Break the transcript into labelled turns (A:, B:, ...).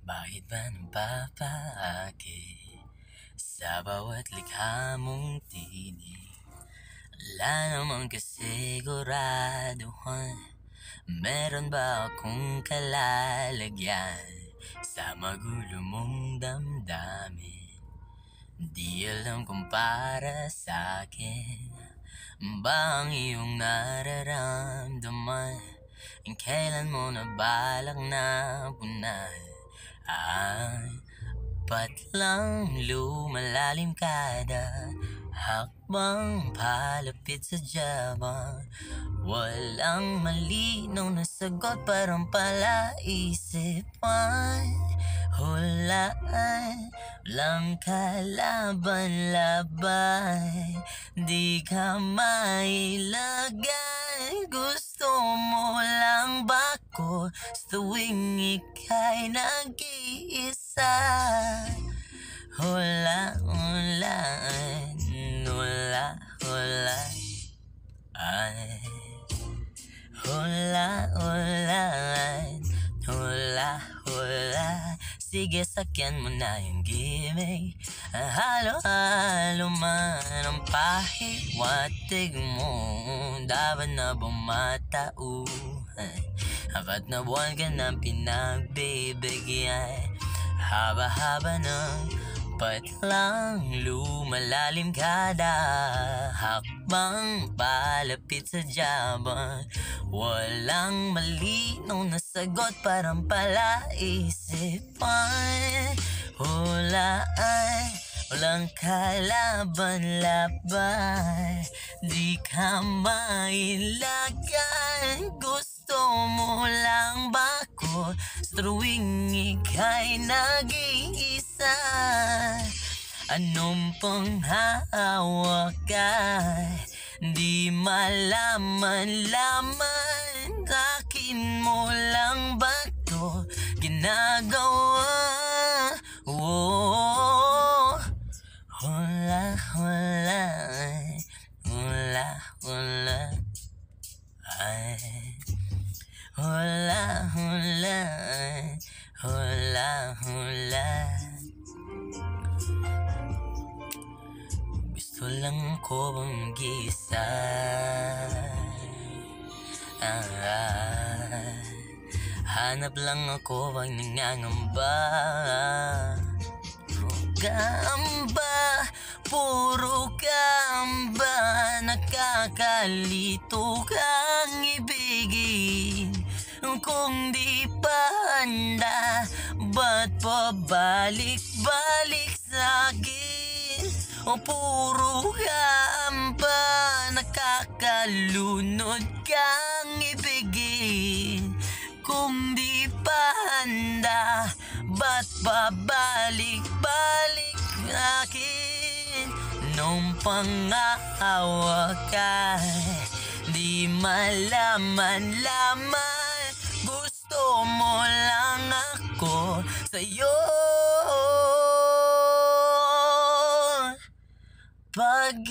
A: Bakit ba napapaagi sa bawat likha mong tinig? Wala namang kasiguraduhan, meron ba akong kalalagyan sa magulo mong damdamin? Di alam kung para sa'kin ba ang iyong nararamdaman? Kailan mo na balak na punan? Ba't lang lumalalim kada hakbang palapit sa jabang? Walang malinaw na sagot, parang palaisipan. Hulaan, walang kalaban-laban. Di ka mailagay, gusto mo lang ba ko sa tuwing ika'y nag-iisa? Hulaan, hulaan, hula. Sige, sakyan mo na yung gimmick. Halo-halo man ang pahiwatig mo. Dapat na bumatauhan, apat na buwan ka nang pinagbibigyan. Haba-haba ng patlang lumalalim kada hakbang palapit sa jabang. Walang malinaw na sagot, parang palaisipan. Hulaan, walang kalaban-laban. Di ka mailagan, gusto mo lang ba ko sa tuwing ika'y nag-iisa? Anong panghahawak ka? Di malaman-laman. Akin mo lang ba to ginagawa? Oh, hula. Gusto lang ko bang gisa? Hanap lang ako pag nangangamba. Puro gamba, nakakalito kang ibigin. Kung di pa handa, ba't pabalik-balik sa'kin? O puro gamba, nakakalunod kang ibigin. Kung di pa handa, ba't pabalik-balik akin? Nung pangahawak ka, di malaman-laman. Gusto mo lang ako sa'yo. Pag